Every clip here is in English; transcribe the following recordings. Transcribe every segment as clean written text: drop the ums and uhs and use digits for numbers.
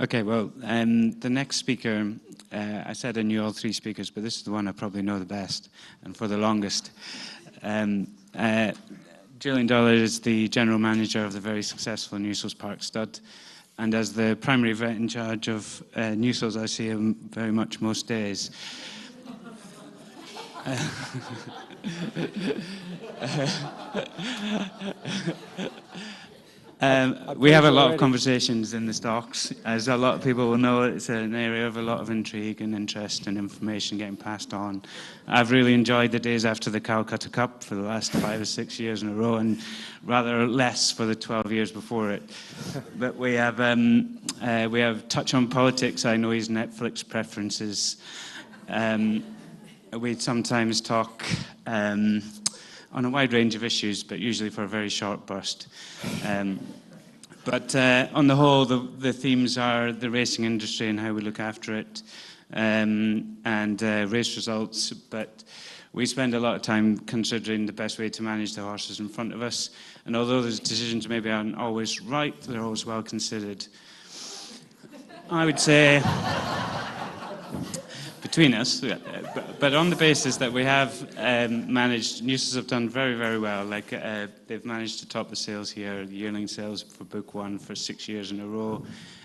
Okay, well, the next speaker, I said I knew all three speakers, but this is the one I probably know the best and for the longest. Julian Dollar is the general manager of the very successful Newsells Park Stud, and as the primary vet in charge of Newsells, I see him very much most days. We have a lot of conversations in the stocks. As a lot of people will know, it's an area of a lot of intrigue and interest and information getting passed on. I've really enjoyed the days after the Calcutta Cup for the last 5 or 6 years in a row, and rather less for the 12 years before it. But we have touch on politics. I know his Netflix preferences. We sometimes talk on a wide range of issues, but usually for a very short burst. But on the whole, the themes are the racing industry and how we look after it, and race results. But we spend a lot of time considering the best way to manage the horses in front of us. And although those decisions maybe aren't always right, they're always well considered. I would say between us, but on the basis that we have managed, Newsells have done very, very well. Like they've managed to top the sales here, the yearling sales for Book 1 for 6 years in a row,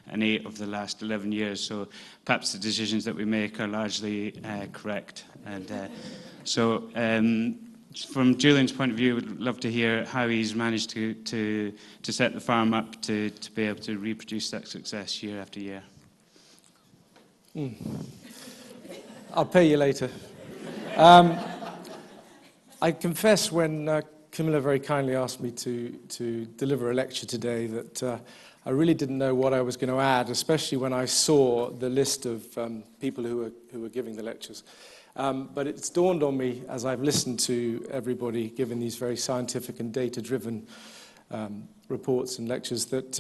and 8 of the last 11 years. So perhaps the decisions that we make are largely correct. And so from Julian's point of view, we'd love to hear how he's managed to set the farm up to be able to reproduce that success year after year. I'll pay you later. I confess when Camilla very kindly asked me to deliver a lecture today that I really didn't know what I was going to add, especially when I saw the list of people who were giving the lectures. But it's dawned on me as I've listened to everybody giving these very scientific and data-driven reports and lectures that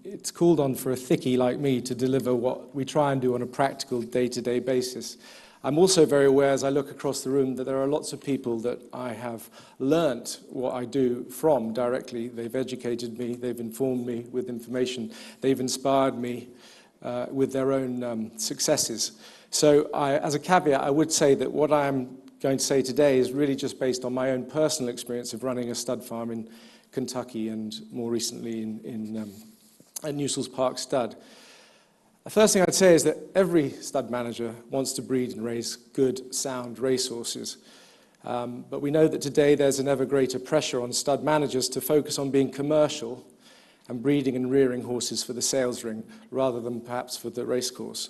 it's called on for a thickie like me to deliver what we try and do on a practical day-to-day basis. I'm also very aware as I look across the room that there are lots of people that I have learnt what I do from directly. They've educated me, they've informed me with information, they've inspired me with their own successes. So as a caveat, I would say that what I'm going to say today is really just based on my own personal experience of running a stud farm in Kentucky and more recently at Newsells Park Stud. The first thing I'd say is that every stud manager wants to breed and raise good, sound racehorses. But we know that today there's an ever greater pressure on stud managers to focus on being commercial and breeding and rearing horses for the sales ring rather than perhaps for the racecourse.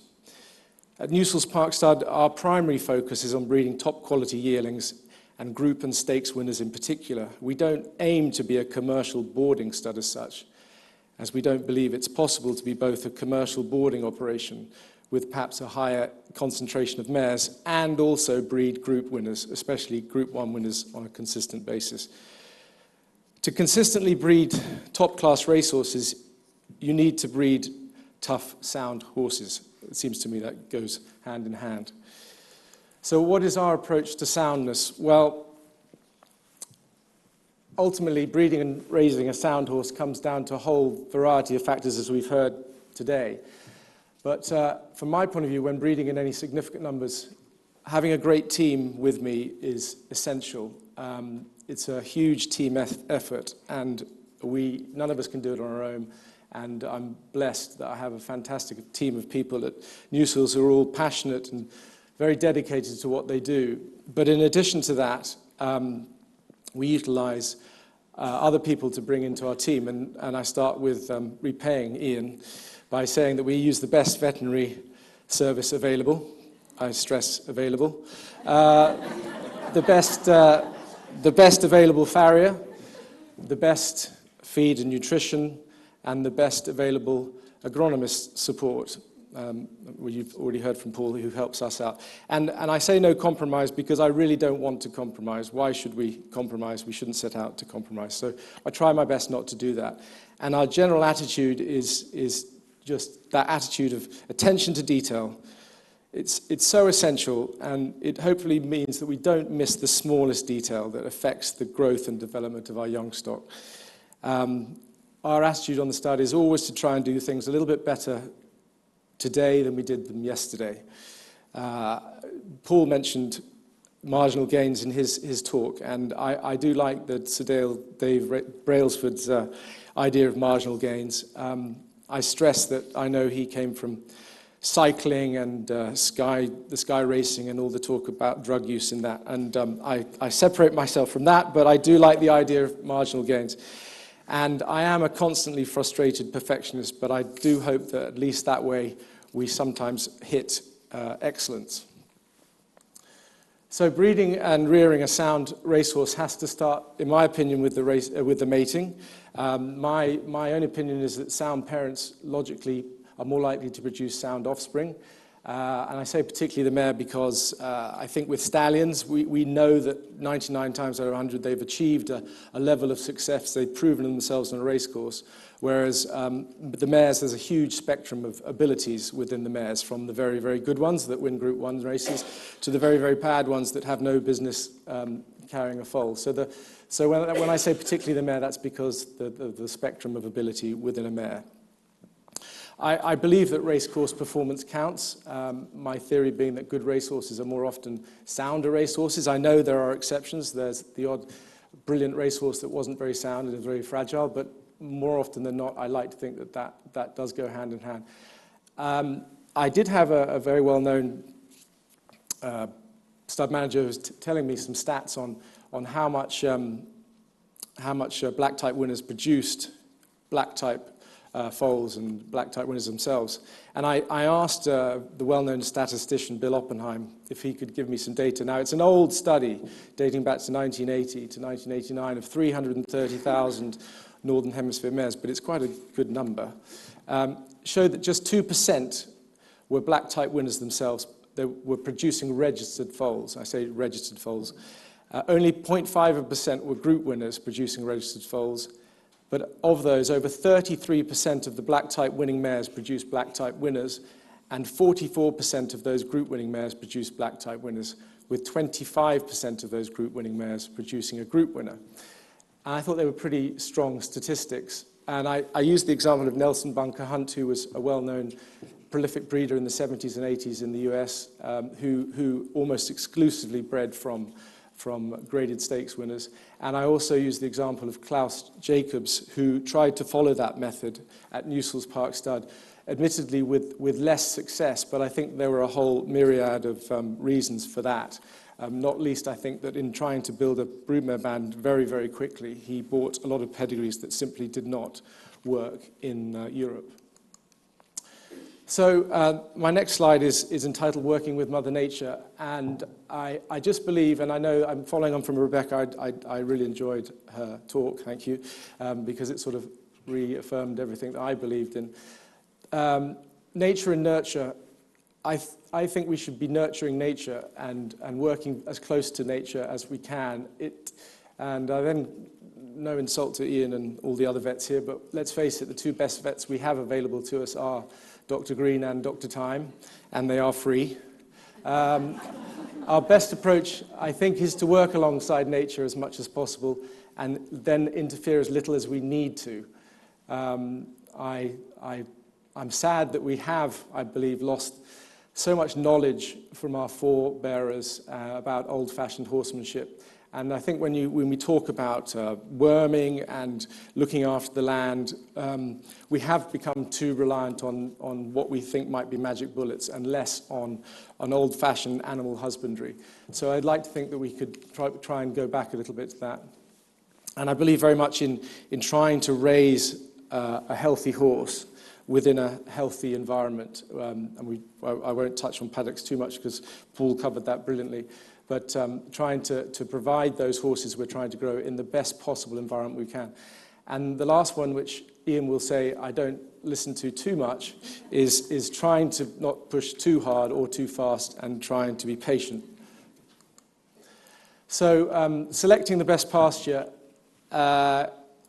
At Newsells Park Stud, our primary focus is on breeding top quality yearlings and group and stakes winners in particular. We don't aim to be a commercial boarding stud as such, as we don't believe it's possible to be both a commercial boarding operation with perhaps a higher concentration of mares and also breed group winners, especially Group 1 winners on a consistent basis. To consistently breed top-class racehorses, you need to breed tough, sound horses. It seems to me that goes hand in hand. So what is our approach to soundness? Well, ultimately, breeding and raising a sound horse comes down to a whole variety of factors, as we've heard today. But from my point of view, when breeding in any significant numbers, having a great team with me is essential. It's a huge team effort, and none of us can do it on our own. And I'm blessed that I have a fantastic team of people at Newsells who are all passionate and very dedicated to what they do. But in addition to that, we utilize other people to bring into our team. And I start with repaying Ian by saying that we use the best veterinary service available. I stress available. The best available farrier, the best feed and nutrition, and the best available agronomist support. You've already heard from Paul, who helps us out. And I say no compromise because I really don't want to compromise. Why should we compromise? We shouldn't set out to compromise. So I try my best not to do that. And our general attitude is just that attitude of attention to detail. It's so essential, and it hopefully means that we don't miss the smallest detail that affects the growth and development of our young stock. Our attitude on the stud is always to try and do things a little bit better today than we did them yesterday. Paul mentioned marginal gains in his talk, and I do like that Sir Dave Brailsford's idea of marginal gains. I stress that I know he came from cycling and the sky racing and all the talk about drug use in that, and I separate myself from that, but I do like the idea of marginal gains. And I am a constantly frustrated perfectionist, but I do hope that at least that way we sometimes hit excellence. So breeding and rearing a sound racehorse has to start, in my opinion, with the mating. My own opinion is that sound parents logically are more likely to produce sound offspring. And I say particularly the mare because I think with stallions, we know that 99 times out of 100 they've achieved a level of success. They've proven themselves on a race course. Whereas the mares, there's a huge spectrum of abilities within the mares, from the very, very good ones that win Group 1 races to the very, very bad ones that have no business carrying a foal. So when I say particularly the mare, that's because the spectrum of ability within a mare. I believe that racecourse performance counts, my theory being that good racehorses are more often sounder racehorses. I know there are exceptions. There's the odd brilliant racehorse that wasn't very sound and is very fragile, but more often than not, I like to think that does go hand in hand. I did have a very well-known stud manager who was telling me some stats on how much black type winners produced black type foals and black type winners themselves. And I asked the well-known statistician Bill Oppenheim if he could give me some data. Now, it's an old study dating back to 1980 to 1989 of 330,000 Northern Hemisphere mares, but it's quite a good number. Showed that just 2% were black type winners themselves. They were producing registered foals. I say registered foals. Only 0.5% were group winners producing registered foals. But of those, over 33% of the black type winning mares produced black type winners, and 44% of those group winning mares produced black type winners, with 25% of those group winning mares producing a group winner. And I thought they were pretty strong statistics. And I used the example of Nelson Bunker Hunt, who was a well-known prolific breeder in the 70s and 80s in the US, who almost exclusively bred from graded stakes winners. And I also used the example of Klaus Jacobs, who tried to follow that method at Newsells Park Stud, admittedly with less success, but I think there were a whole myriad of reasons for that. Not least, I think that in trying to build a broodmare band very, very quickly, he bought a lot of pedigrees that simply did not work in Europe. So my next slide is entitled Working with Mother Nature, and I just believe, and I know I'm following on from Rebecca, I really enjoyed her talk, thank you, because it sort of reaffirmed everything that I believed in. Nature and nurture, I think we should be nurturing nature and working as close to nature as we can. And then, no insult to Ian and all the other vets here, but let's face it, the two best vets we have available to us are Dr. Green and Dr. Time, and they are free. Our best approach, I think, is to work alongside nature as much as possible and then interfere as little as we need to. I'm sad that we have, I believe, lost so much knowledge from our forebearers about old-fashioned horsemanship. And I think when we talk about worming and looking after the land, we have become too reliant on what we think might be magic bullets and less on old-fashioned animal husbandry. So I'd like to think that we could try and go back a little bit to that. And I believe very much in trying to raise a healthy horse within a healthy environment. And I won't touch on paddocks too much because Paul covered that brilliantly. But trying to provide those horses we're trying to grow in the best possible environment we can. And the last one, which Ian will say I don't listen to too much, is trying to not push too hard or too fast and trying to be patient. So selecting the best pasture,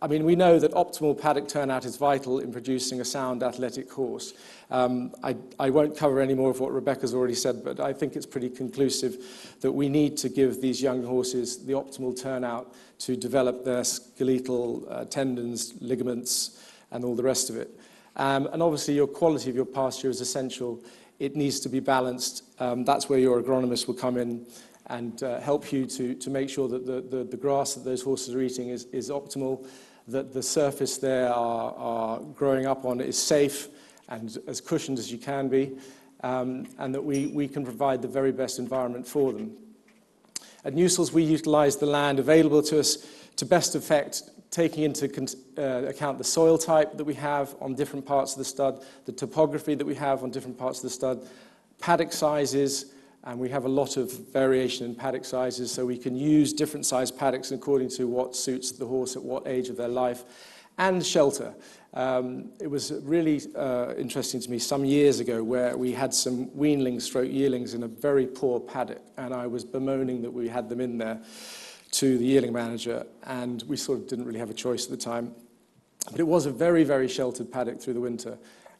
I mean, we know that optimal paddock turnout is vital in producing a sound athletic horse. I won't cover any more of what Rebecca's already said, but I think it's pretty conclusive that we need to give these young horses the optimal turnout to develop their skeletal tendons, ligaments, and all the rest of it. And obviously your quality of your pasture is essential. It needs to be balanced. That's where your agronomist will come in and help you to make sure that the grass that those horses are eating is optimal, that the surface they are growing up on is safe and as cushioned as you can be, and that we can provide the very best environment for them. At Newsells, we utilise the land available to us to best effect, taking into account the soil type that we have on different parts of the stud, the topography that we have on different parts of the stud, paddock sizes, and we have a lot of variation in paddock sizes, so we can use different size paddocks according to what suits the horse at what age of their life, and shelter. It was really interesting to me some years ago where we had some weanlings stroke yearlings in a very poor paddock, and I was bemoaning that we had them in there to the yearling manager, and we sort of didn't really have a choice at the time. But it was a very, very sheltered paddock through the winter,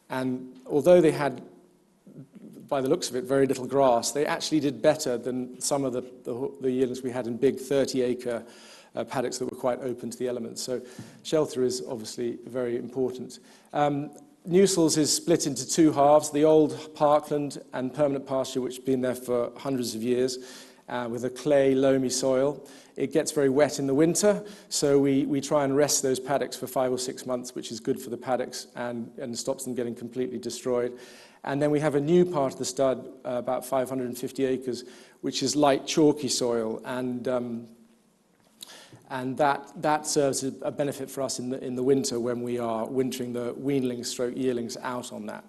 and although they had, by the looks of it, very little grass, they actually did better than some of the yearlings we had in big 30-acre paddocks that were quite open to the elements. So shelter is obviously very important. Newsells is split into two halves, the old parkland and permanent pasture, which has been there for hundreds of years, with a clay, loamy soil. It gets very wet in the winter, so we try and rest those paddocks for 5 or 6 months, which is good for the paddocks and stops them getting completely destroyed. And then we have a new part of the stud, about 550 acres, which is light chalky soil, and that serves as a benefit for us in the winter when we are wintering the weanlings stroke yearlings out on that.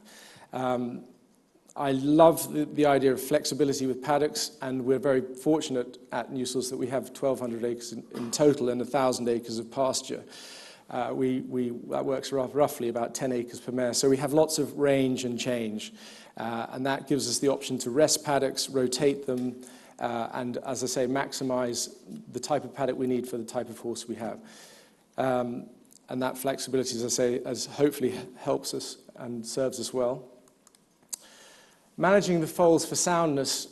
I love the idea of flexibility with paddocks, and we're very fortunate at Newsells that we have 1,200 acres in total and 1,000 acres of pasture. That works roughly about 10 acres per mare, so we have lots of range and change, and that gives us the option to rest paddocks, rotate them, and, as I say, maximize the type of paddock we need for the type of horse we have. And that flexibility, as I say, hopefully helps us and serves us well. Managing the foals for soundness.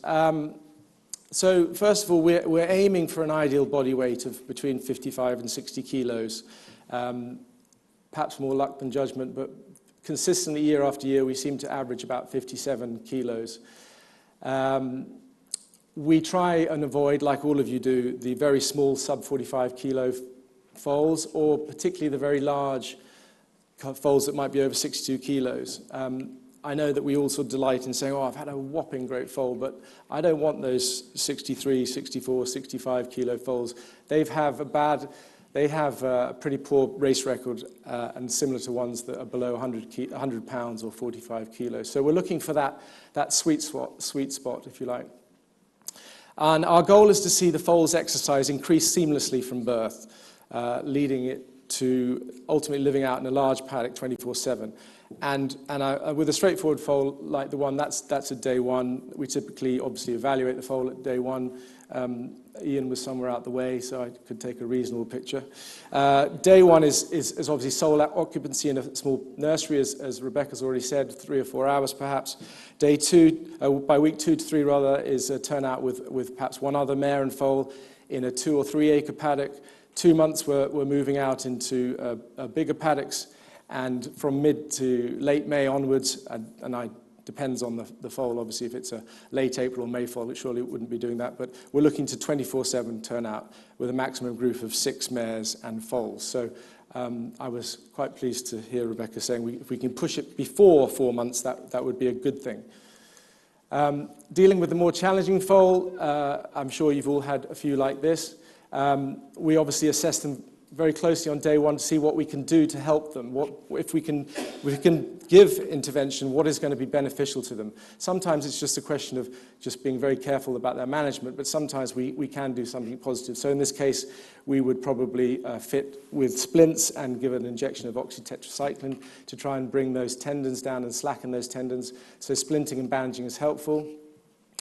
So first of all, we're aiming for an ideal body weight of between 55 and 60 kilos. Perhaps more luck than judgment, but consistently year after year, we seem to average about 57 kilos. We try and avoid, like all of you do, the very small sub-45 kilo foals, or particularly the very large foals that might be over 62 kilos. I know that we also delight in saying, oh, I've had a whopping great foal, but I don't want those 63, 64, 65 kilo foals. They have a pretty poor race record and similar to ones that are below 100 pounds or 45 kilos. So we're looking for that sweet spot, if you like. And our goal is to see the foal's exercise increase seamlessly from birth, leading it to ultimately living out in a large paddock 24/7. And with a straightforward foal like the one, that's at day one. We typically obviously evaluate the foal at day one. Ian was somewhere out the way, so I could take a reasonable picture. Day one is obviously sole occupancy in a small nursery, as Rebecca's already said, 3 or 4 hours perhaps. Day two, by week 2 to 3 rather, is a turnout with perhaps one other mare and foal in a 2 or 3 acre paddock. 2 months we're moving out into bigger paddocks, and from mid to late May onwards, and I depends on the foal, obviously. If it's a late April or May foal, it surely wouldn't be doing that, but we're looking to 24/7 turnout with a maximum group of 6 mares and foals. So I was quite pleased to hear Rebecca saying if we can push it before 4 months, that would be a good thing. Dealing with the more challenging foal, I'm sure you've all had a few like this. We obviously assess them very closely on day one to see what we can do to help them. If we can give intervention, what is going to be beneficial to them. Sometimes it's just a question of just being very careful about their management, but sometimes we can do something positive. So in this case, we would probably fit with splints and give an injection of oxytetracycline to try and bring those tendons down and slacken those tendons. So splinting and bandaging is helpful.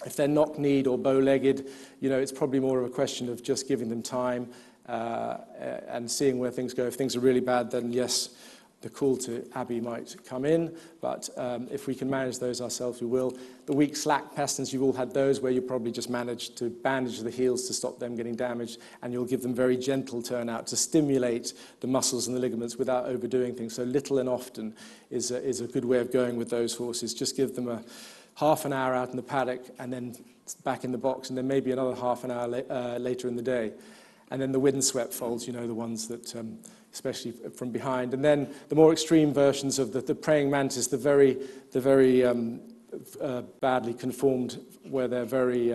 If they're knock-kneed or bow-legged, it's probably more of a question of just giving them time and seeing where things go. If things are really bad, then yes, the call to Abby might come in, but if we can manage those ourselves, we will. The weak slack pastants, you've all had those where you probably just manage to bandage the heels to stop them getting damaged, and you'll give them very gentle turnout to stimulate the muscles and the ligaments without overdoing things. So little and often is a good way of going with those horses. Just give them a half an hour out in the paddock and then back in the box, and then maybe another half an hour later in the day. And then the windswept foals, you know, the ones that, especially from behind. And then the more extreme versions of the praying mantis, the very badly conformed, where they're very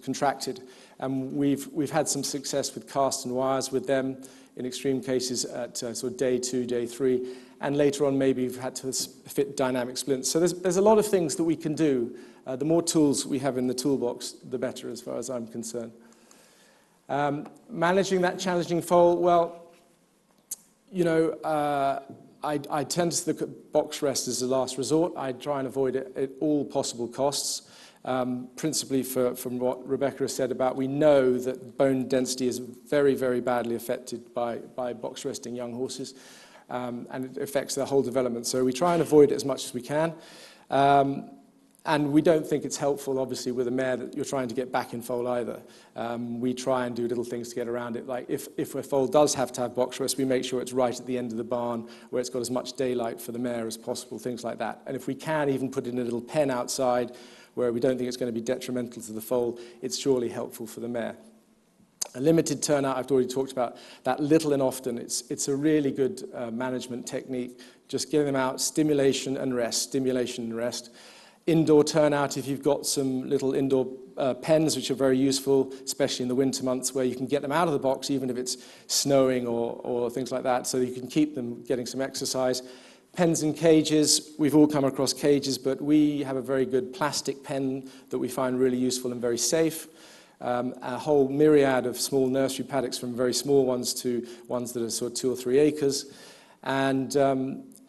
contracted. And we've had some success with cast and wires with them in extreme cases at sort of day 2, day 3. And later on, maybe we've had to fit dynamic splints. So there's a lot of things that we can do. The more tools we have in the toolbox, the better, as far as I'm concerned. Managing that challenging foal, well, you know, I tend to look at box rest as a last resort. I try and avoid it at all possible costs, principally from what Rebecca has said about we know that bone density is very, very badly affected by box resting young horses, and it affects their whole development. So we try and avoid it as much as we can. And we don't think it's helpful, obviously, with a mare that you're trying to get back in foal either. We try and do little things to get around it. Like if a foal does have to have box rest, we make sure it's right at the end of the barn where it's got as much daylight for the mare as possible, things like that. And if we can even put in a little pen outside where we don't think it's going to be detrimental to the foal, it's surely helpful for the mare. A limited turnout, I've already talked about that little and often. It's a really good management technique, just getting them out, stimulation and rest, stimulation and rest. Indoor turnout, if you've got some little indoor pens, which are very useful, especially in the winter months, where you can get them out of the box, even if it's snowing or things like that, so you can keep them getting some exercise. Pens and cages, we've all come across cages, but we have a very good plastic pen that we find really useful and very safe. A whole myriad of small nursery paddocks, from very small ones to ones that are sort of 2 or 3 acres.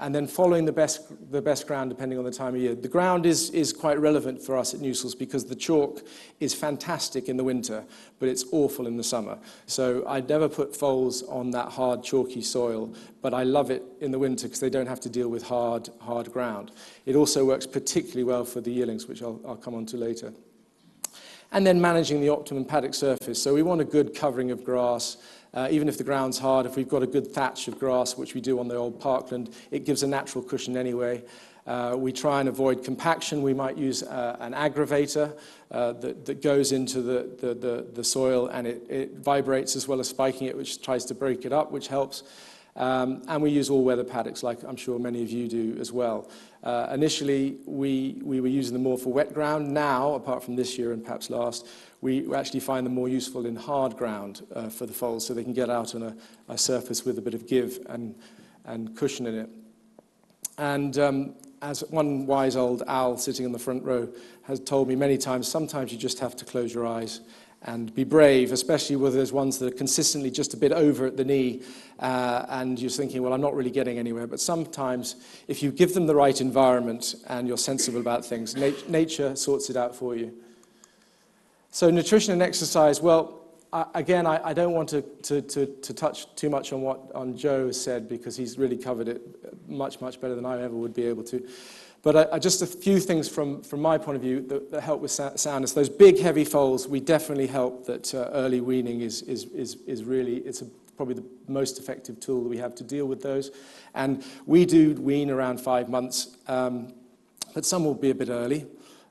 And then following the best ground, depending on the time of year. The ground is quite relevant for us at Newsells because the chalk is fantastic in the winter, but it's awful in the summer. So I'd never put foals on that hard, chalky soil, but I love it in the winter because they don't have to deal with hard ground. It also works particularly well for the yearlings, which I'll come on to later. And then managing the optimum paddock surface. So we want a good covering of grass. Even if the ground's hard, if we've got a good thatch of grass, which we do on the old parkland, it gives a natural cushion anyway. We try and avoid compaction. We might use an aggravator that goes into the soil, and it vibrates as well as spiking it, which tries to break it up, which helps. And we use all-weather paddocks, like I'm sure many of you do as well. Initially, we were using them more for wet ground. Now, apart from this year and perhaps last, we actually find them more useful in hard ground for the foals, so they can get out on a surface with a bit of give and cushion in it. And as one wise old owl sitting in the front row has told me many times, sometimes you just have to close your eyes and be brave, especially with those ones that are consistently just a bit over at the knee, and you're thinking, well, I'm not really getting anywhere. But sometimes, if you give them the right environment and you're sensible about things, nature sorts it out for you. So nutrition and exercise, well, again, I don't want to touch too much on what Joe has said, because he's really covered it much better than I ever would be able to. But just a few things from my point of view that help with soundness. Those big, heavy foals, we definitely help that early weaning is really, it's probably the most effective tool that we have to deal with those. And we do wean around 5 months, but some will be a bit early.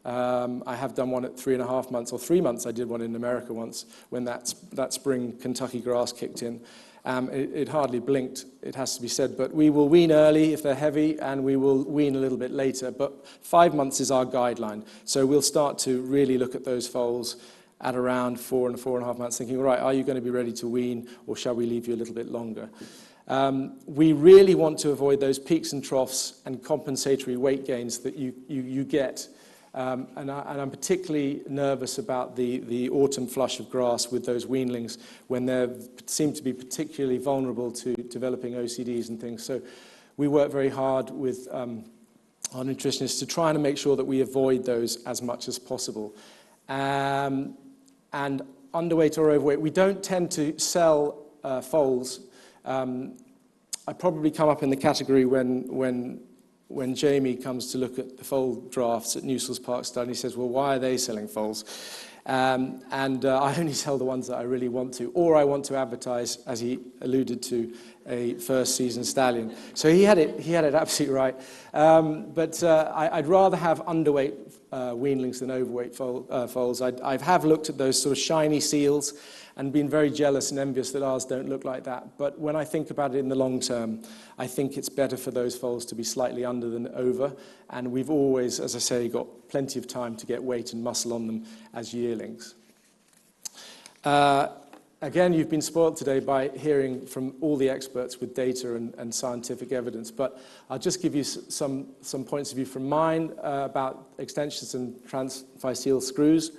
I have done one at 3.5 months, or 3 months. I did one in America once when that spring Kentucky grass kicked in. It hardly blinked, it has to be said, but we will wean early if they're heavy, and we will wean a little bit later. But 5 months is our guideline. So we'll start to really look at those foals at around 4 and 4.5 months, thinking, right, are you going to be ready to wean, or shall we leave you a little bit longer? We really want to avoid those peaks and troughs and compensatory weight gains that you get. And I'm particularly nervous about the autumn flush of grass with those weanlings, when they seem to be particularly vulnerable to developing OCDs and things. So we work very hard with our nutritionists to try and make sure that we avoid those as much as possible. And underweight or overweight, we don't tend to sell foals I probably come up in the category when Jamie comes to look at the foal drafts at Newsells Park Stud, and he says, well, why are they selling foals? I only sell the ones that I really want to, or I want to advertise, as he alluded to, a first season stallion. So he had it absolutely right. I'd rather have underweight weanlings than overweight foals. I have looked at those sort of shiny seals and been very jealous and envious that ours don't look like that. But when I think about it in the long term, I think it's better for those foals to be slightly under than over. And we've always, as I say, got plenty of time to get weight and muscle on them as yearlings. Again, you've been spoiled today by hearing from all the experts with data and scientific evidence, but I'll just give you some points of view from mine about extensions and transficale screws.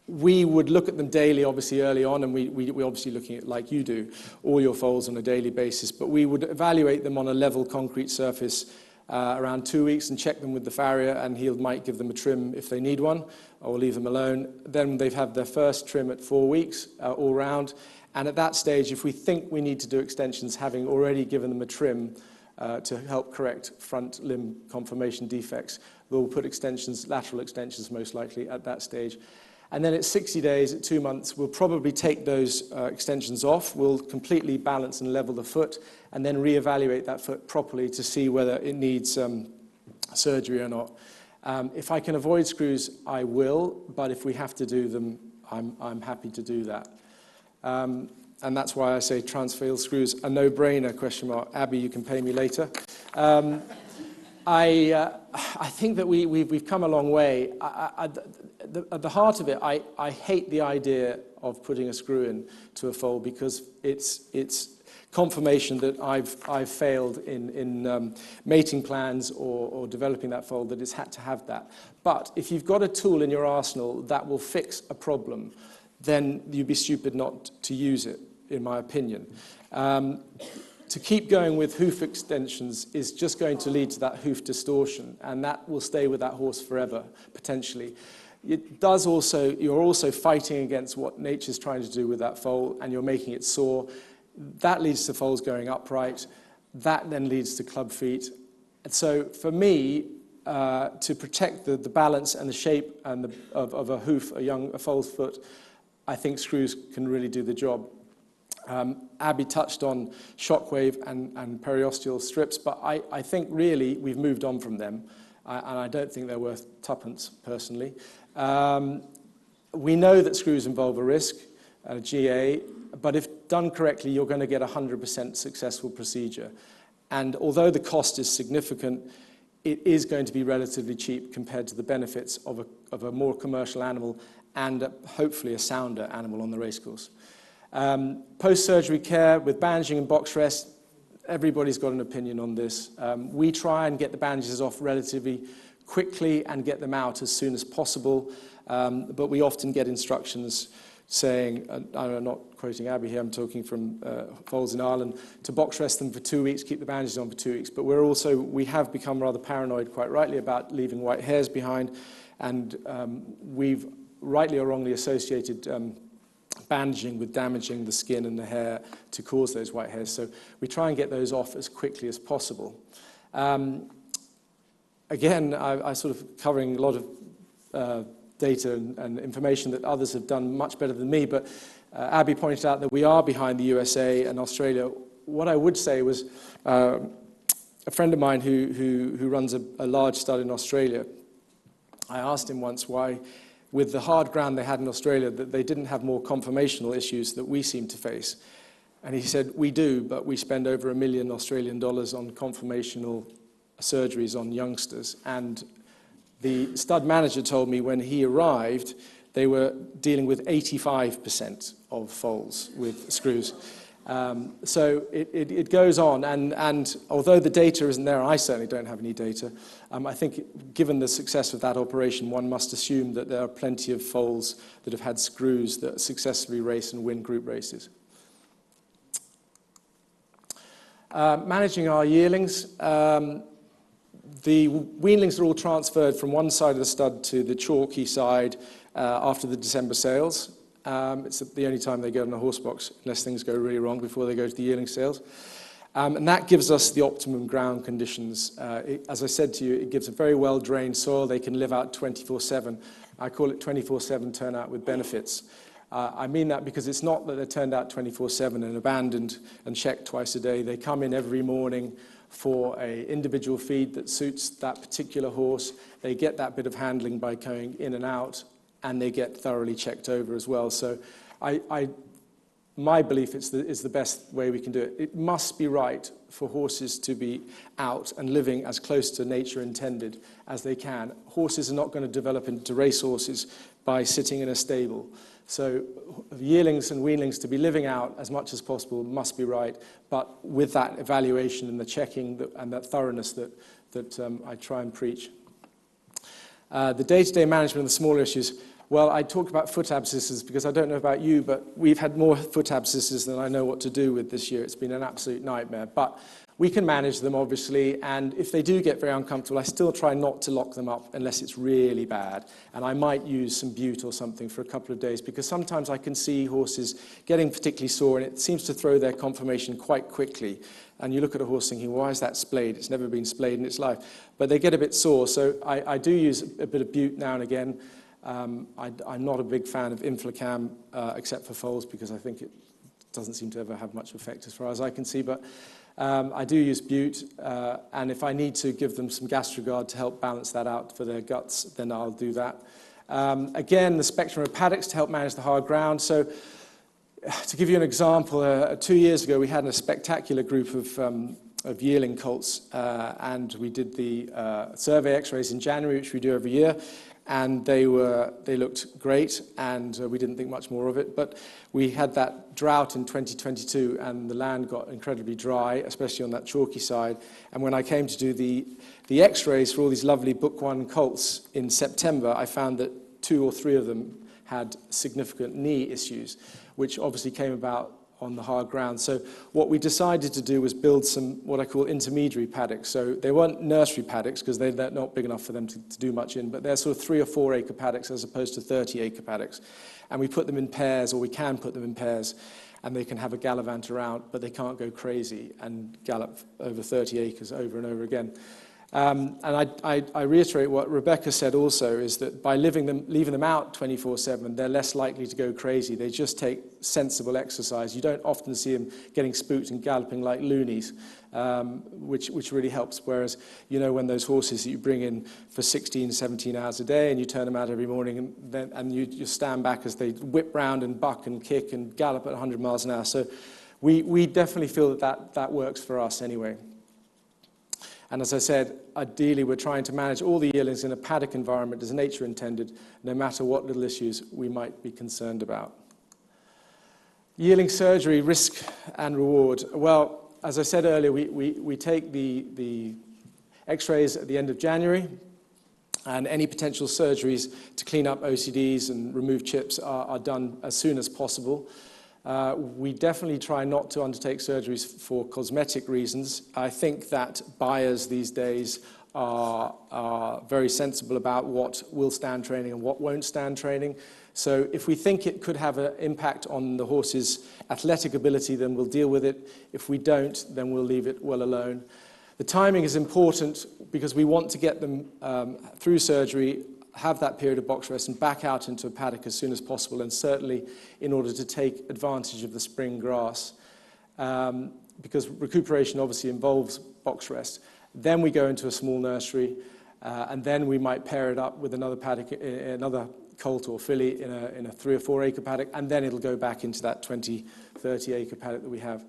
We would look at them daily, obviously, early on, and we're obviously looking at, like you do, all your foals on a daily basis, but we would evaluate them on a level concrete surface around 2 weeks and check them with the farrier, and he might give them a trim if they need one, or leave them alone. Then they've had their first trim at 4 weeks all round, and at that stage, if we think we need to do extensions, having already given them a trim to help correct front limb conformation defects, we'll put extensions, lateral extensions most likely at that stage. And then at 60 days, at 2 months, we'll probably take those extensions off. We'll completely balance and level the foot, and then reevaluate that foot properly to see whether it needs surgery or not. If I can avoid screws, I will, but if we have to do them, I'm happy to do that. And that's why I say transficale screws, a no-brainer, question mark. Abby, you can pay me later. I think that we've come a long way. At the heart of it, I hate the idea of putting a screw in to a foal because it's confirmation that I've failed in mating plans or developing that foal, that it's had to have that. But if you've got a tool in your arsenal that will fix a problem, then you'd be stupid not to use it, in my opinion. To keep going with hoof extensions is just going to lead to that hoof distortion, and that will stay with that horse forever, potentially. It does also, you're also fighting against what nature's trying to do with that foal, and you're making it sore. That leads to foals going upright. That then leads to club feet. And so for me, to protect the balance and the shape and of a hoof, a foal's foot, I think screws can really do the job. Abby touched on shockwave and periosteal strips, but I think really we've moved on from them, and I don't think they're worth tuppence, personally. We know that screws involve a risk, GA, but if done correctly, you're going to get a 100% successful procedure. And although the cost is significant, it is going to be relatively cheap compared to the benefits of a more commercial animal and hopefully a sounder animal on the racecourse. Post-surgery care with bandaging and box rest, everybody's got an opinion on this. We try and get the bandages off relatively quickly and get them out as soon as possible, but we often get instructions saying, I'm not quoting Abby here, I'm talking from foals in Ireland, to box rest them for 2 weeks, keep the bandages on for 2 weeks. But we have become rather paranoid, quite rightly, about leaving white hairs behind, and we've rightly or wrongly associated bandaging with damaging the skin and the hair to cause those white hairs. So we try and get those off as quickly as possible. Again, I sort of covering a lot of data and information that others have done much better than me, but Abby pointed out that we are behind the USA and Australia. What I would say was a friend of mine who runs a large stud in Australia, I asked him once why, with the hard ground they had in Australia, that they didn't have more conformational issues that we seem to face. And he said, we do, but we spend over $1 million Australian dollars on conformational surgeries on youngsters. And the stud manager told me when he arrived, they were dealing with 85% of foals with screws. So it goes on, and although the data isn't there, I certainly don't have any data, I think given the success of that operation, one must assume that there are plenty of foals that have had screws that successfully race and win group races. Managing our yearlings. The weanlings are all transferred from one side of the stud to the chalky side after the December sales. It's the only time they go in a horse box, unless things go really wrong, before they go to the yearling sales. And that gives us the optimum ground conditions. As I said to you, it gives a very well-drained soil. They can live out 24/7. I call it 24/7 turnout with benefits. I mean that because it's not that they're turned out 24/7 and abandoned and checked twice a day. They come in every morning for an individual feed that suits that particular horse. They get that bit of handling by going in and out, and they get thoroughly checked over as well. So my belief is the best way we can do it. It must be right for horses to be out and living as close to nature intended as they can. Horses are not going to develop into race horses by sitting in a stable. So yearlings and weanlings to be living out as much as possible must be right, but with that evaluation and the checking and that thoroughness that I try and preach. The day-to-day management of the smaller issues. Well, I talk about foot abscesses because I don't know about you, but we've had more foot abscesses than I know what to do with this year. It's been an absolute nightmare. But we can manage them, obviously, and if they do get very uncomfortable, I still try not to lock them up unless it's really bad. And I might use some bute or something for a couple of days, because sometimes I can see horses getting particularly sore, and it seems to throw their conformation quite quickly. And you look at a horse thinking, why is that splayed? It's never been splayed in its life. But they get a bit sore, so I do use a bit of bute now and again. I'm not a big fan of Inflicam, except for foals, because I think it doesn't seem to ever have much effect as far as I can see. But I do use bute, and if I need to give them some Gastrogard to help balance that out for their guts, then I'll do that. Again, the spectrum of paddocks to help manage the hard ground. So to give you an example, 2 years ago we had a spectacular group of yearling colts, and we did the survey x-rays in January, which we do every year. And they looked great, and we didn't think much more of it. But we had that drought in 2022, and the land got incredibly dry, especially on that chalky side. And when I came to do the x-rays for all these lovely Book 1 colts in September, I found that 2 or 3 of them had significant knee issues, which obviously came about on the hard ground. So what we decided to do was build some what I call intermediary paddocks. So they weren't nursery paddocks because they're not big enough for them to do much in, but they're sort of 3 or 4 acre paddocks as opposed to 30-acre paddocks. And we put them in pairs, or we can put them in pairs, and they can have a gallivant around, but they can't go crazy and gallop over 30 acres over and over again. And I reiterate what Rebecca said also, is that by leaving them out 24/7, they're less likely to go crazy. They just take sensible exercise. You don't often see them getting spooked and galloping like loonies, which really helps. Whereas, you know, when those horses that you bring in for 16, 17 hours a day and you turn them out every morning and you stand back as they whip round and buck and kick and gallop at 100 miles an hour. So we definitely feel that works for us anyway. And as I said, ideally we're trying to manage all the yearlings in a paddock environment as nature intended, no matter what little issues we might be concerned about. Yearling surgery, risk and reward. Well, as I said earlier, we take the x-rays at the end of January, and any potential surgeries to clean up OCDs and remove chips are done as soon as possible. We definitely try not to undertake surgeries for cosmetic reasons. I think that buyers these days are very sensible about what will stand training and what won't stand training. So if we think it could have an impact on the horse's athletic ability, then we'll deal with it. If we don't, then we'll leave it well alone. The timing is important because we want to get them through surgery, have that period of box rest and back out into a paddock as soon as possible, and certainly in order to take advantage of the spring grass, because recuperation obviously involves box rest. Then we go into a small nursery, and then we might pair it up with another paddock, another colt or filly in a 3 or 4 acre paddock, and then it'll go back into that 20, 30 acre paddock that we have.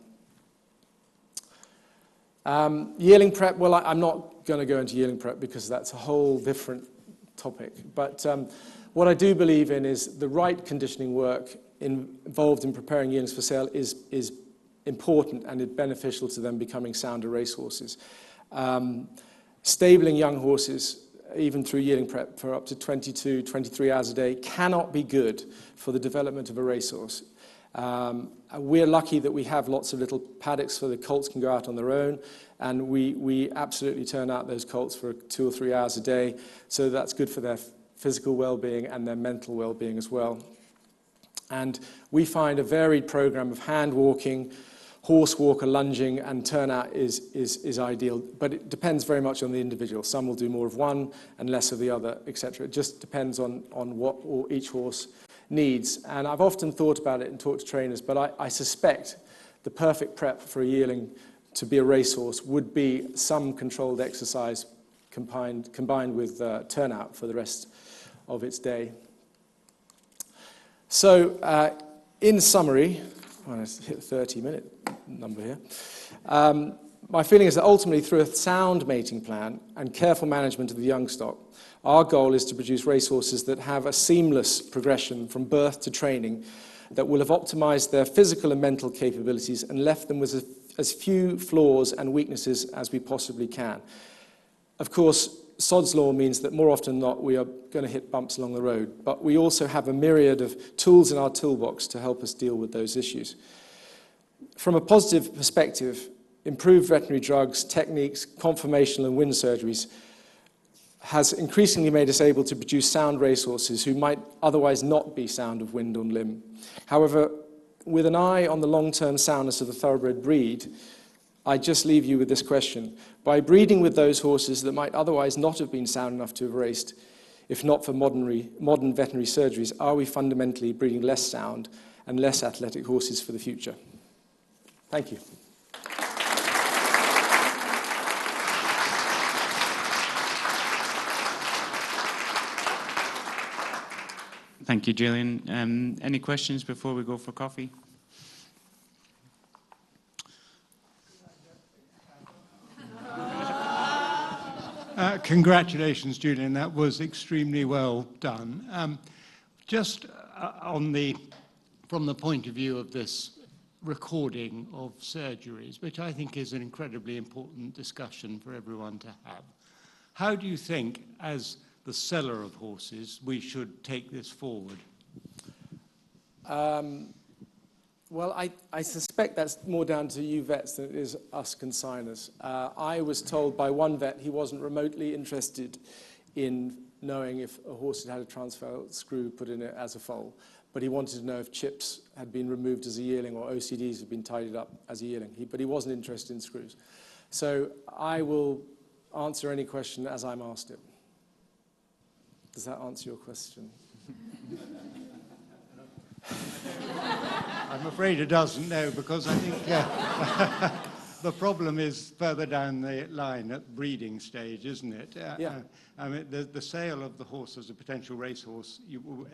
Yearling prep, well, I'm not going to go into yearling prep because that's a whole different topic. But what I do believe in is the right conditioning work involved in preparing yearlings for sale is important and is beneficial to them becoming sounder racehorses. Stabling young horses, even through yearling prep for up to 22, 23 hours a day, cannot be good for the development of a racehorse. We're lucky that we have lots of little paddocks so the colts can go out on their own, and we absolutely turn out those colts for 2 or 3 hours a day, so that's good for their physical well-being and their mental well-being as well. And we find a varied program of hand walking, horse walker, lunging, and turnout is ideal, but it depends very much on the individual. Some will do more of one and less of the other, etc. It just depends on what each horse needs. And I've often thought about it and talked to trainers, but I suspect the perfect prep for a yearling to be a racehorse would be some controlled exercise combined with turnout for the rest of its day. So, in summary, I hit the 30-minute number here. My feeling is that ultimately, through a sound mating plan and careful management of the young stock, our goal is to produce racehorses that have a seamless progression from birth to training that will have optimized their physical and mental capabilities and left them with as few flaws and weaknesses as we possibly can. Of course, Sod's Law means that more often than not we are going to hit bumps along the road, but we also have a myriad of tools in our toolbox to help us deal with those issues. From a positive perspective, improved veterinary drugs, techniques, conformational and wind surgeries has increasingly made us able to produce sound racehorses who might otherwise not be sound of wind or limb. However, with an eye on the long-term soundness of the thoroughbred breed, I just leave you with this question. By breeding with those horses that might otherwise not have been sound enough to have raced, if not for modern veterinary surgeries, are we fundamentally breeding less sound and less athletic horses for the future? Thank you. Thank you, Julian. Any questions before we go for coffee? Congratulations, Julian. That was extremely well done. Just from the point of view of this recording of surgeries, which I think is an incredibly important discussion for everyone to have, how do you think, as the seller of horses, we should take this forward? Well, I suspect that's more down to you vets than it is us consigners. I was told by one vet he wasn't remotely interested in knowing if a horse had had a transfer screw put in it as a foal, but he wanted to know if chips had been removed as a yearling or OCDs had been tidied up as a yearling. But he wasn't interested in screws. So I will answer any question as I'm asked it. Does that answer your question? I'm afraid it doesn't, no, because I think the problem is further down the line at breeding stage, isn't it? Yeah. I mean, the sale of the horse as a potential racehorse,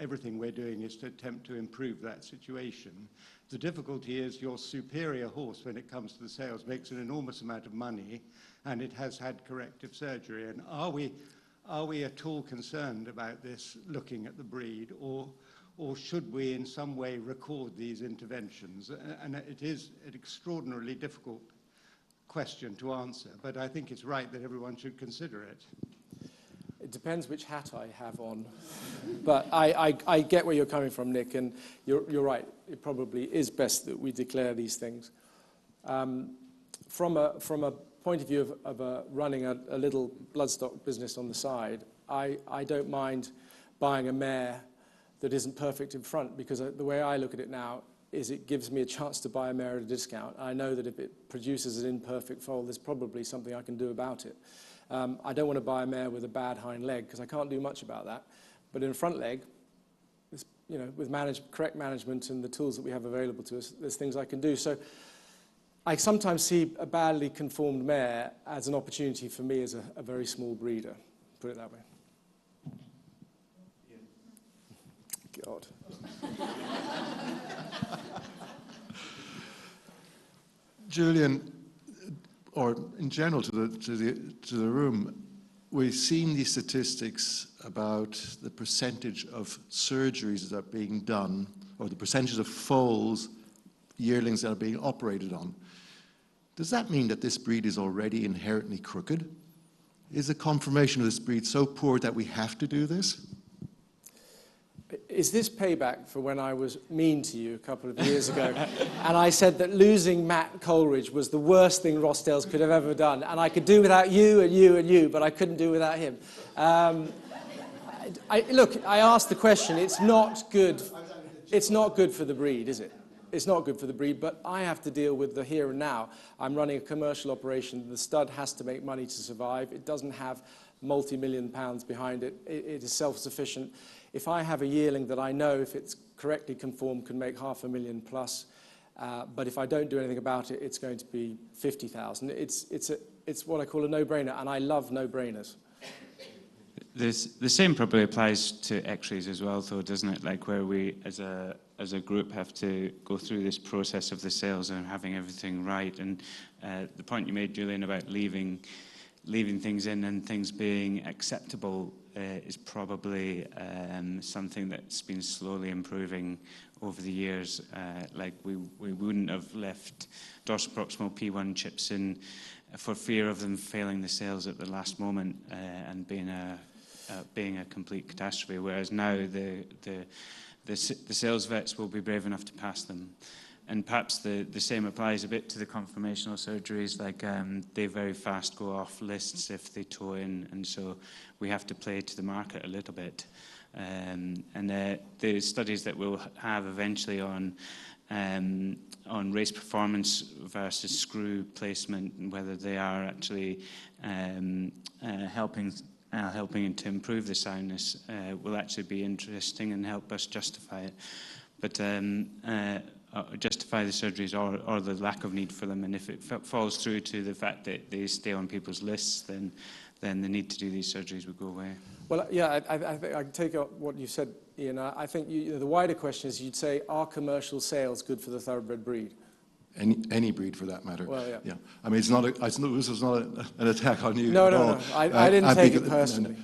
everything we're doing is to attempt to improve that situation. The difficulty is your superior horse, when it comes to the sales, makes an enormous amount of money, and it has had corrective surgery. And are we at all concerned about this, looking at the breed, or should we in some way record these interventions? And it is an extraordinarily difficult question to answer, but I think it's right that everyone should consider it. It depends which hat I have on. But I get where you're coming from, Nick, and you're right. It probably is best that we declare these things. From a point of view of running a little bloodstock business on the side, I don't mind buying a mare that isn't perfect in front, because the way I look at it now is it gives me a chance to buy a mare at a discount. I know that if it produces an imperfect foal, there's probably something I can do about it. I don't want to buy a mare with a bad hind leg, because I can't do much about that. But in a front leg, with correct management and the tools that we have available to us, there's things I can do. So I sometimes see a badly conformed mare as an opportunity for me as a very small breeder, put it that way. God. Julian, or in general to the room, we've seen these statistics about the percentage of surgeries that are being done, or the percentage of foals, yearlings that are being operated on. Does that mean that this breed is already inherently crooked? Is the conformation of this breed so poor that we have to do this? Is this payback for when I was mean to you a couple of years ago and I said that losing Matt Coleridge was the worst thing Rossdale's could have ever done, and I could do without you and you and you, but I couldn't do without him? Look, I asked the question. It's not good. It's not good for the breed, is it? It's not good for the breed, but I have to deal with the here and now. I'm running a commercial operation. The stud has to make money to survive. It doesn't have multi-million pounds behind it. It is self-sufficient. If I have a yearling that I know, if it's correctly conformed, can make $500,000 plus, but if I don't do anything about it, it's going to be 50,000. It's what I call a no-brainer, and I love no-brainers. The same probably applies to X-rays as well, though, doesn't it? Like where we, as a group, have to go through this process of the sales and having everything right. And the point you made, Julian, about leaving things in and things being acceptable is probably something that's been slowly improving over the years. Like we wouldn't have left dorsal proximal P1 chips in for fear of them failing the sales at the last moment and being a complete catastrophe, whereas now the sales vets will be brave enough to pass them. And perhaps the same applies a bit to the conformational surgeries, like they very fast go off lists if they toe in, and so we have to play to the market a little bit. And the studies that we'll have eventually on race performance versus screw placement and whether they are actually helping to improve the soundness will actually be interesting and help us justify it. But justify the surgeries or the lack of need for them. And if it falls through to the fact that they stay on people's lists, then the need to do these surgeries would go away. Well, yeah, I take up what you said, Ian. I think the wider question is, you'd say, are commercial sales good for the thoroughbred breed? Any breed, for that matter. Well, yeah. I mean, this is not an attack on you. No, at no, all. no. I didn't take it personally.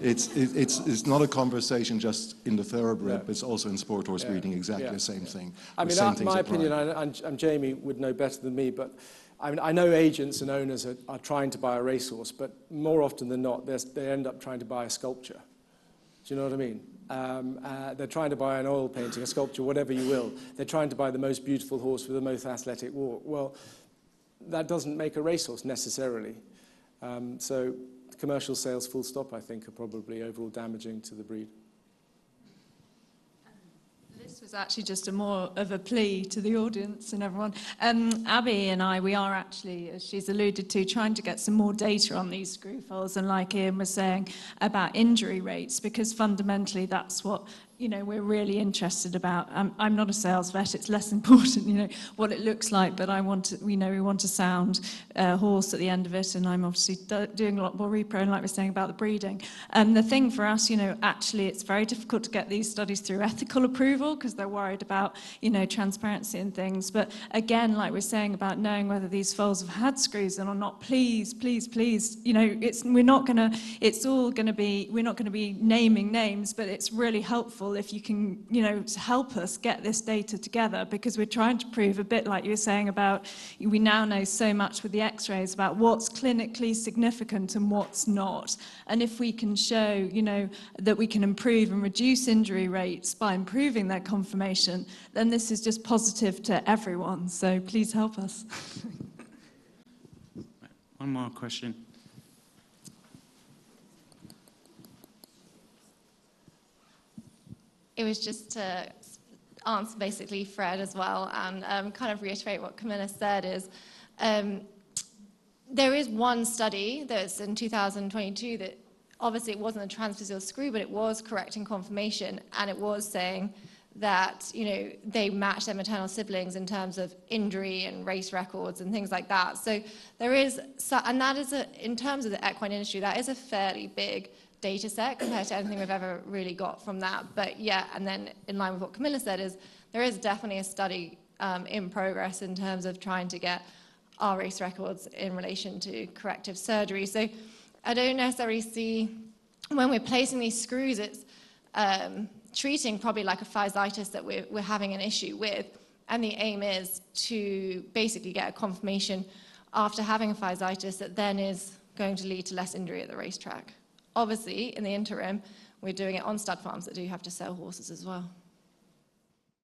It's not a conversation just in the thoroughbred, but it's also in sport horse breeding. Exactly the same thing. I mean, my opinion, and Jamie would know better than me, but I mean, I know agents and owners are trying to buy a racehorse, but more often than not, they end up trying to buy a sculpture. Do you know what I mean? They're trying to buy an oil painting, a sculpture, whatever you will. They're trying to buy the most beautiful horse with the most athletic walk. Well, that doesn't make a racehorse necessarily. So commercial sales, full stop, I think, are probably overall damaging to the breed. This was actually just more of a plea to the audience and everyone. Abby and I, we are actually, as she's alluded to, trying to get some more data on these screw foals, and like Ian was saying, about injury rates, because fundamentally that's what we're really interested about. I'm not a sales vet, it's less important, what it looks like, but we want a sound horse at the end of it, and I'm obviously doing a lot more repro, and like we're saying about the breeding. And the thing for us, actually it's very difficult to get these studies through ethical approval, because they're worried about, transparency and things. But again, like we're saying about knowing whether these foals have had screws in or not, please, we're not going to be naming names, but it's really helpful if you can, help us get this data together, because we're trying to prove, a bit like you were saying about, we now know so much with the X-rays about what's clinically significant and what's not. And if we can show, that we can improve and reduce injury rates by improving their conformation, then this is just positive to everyone. So please help us. One more question. It was just to answer basically Fred as well, and kind of reiterate what Camilla said is, there is one study that's in 2022 that obviously it wasn't a transphysial screw, but it was correcting conformation, and it was saying that they match their maternal siblings in terms of injury and race records and things like that. So there is, and that is in terms of the equine industry, that is a fairly big data set compared to anything we've ever really got from that. But yeah, and then in line with what Camilla said, is there is definitely a study in progress in terms of trying to get our race records in relation to corrective surgery. So I don't necessarily see, when we're placing these screws, it's treating probably like a fasciitis that we're having an issue with, and the aim is to basically get a confirmation after having a fasciitis that then is going to lead to less injury at the racetrack. Obviously, in the interim, we're doing it on stud farms that do have to sell horses as well.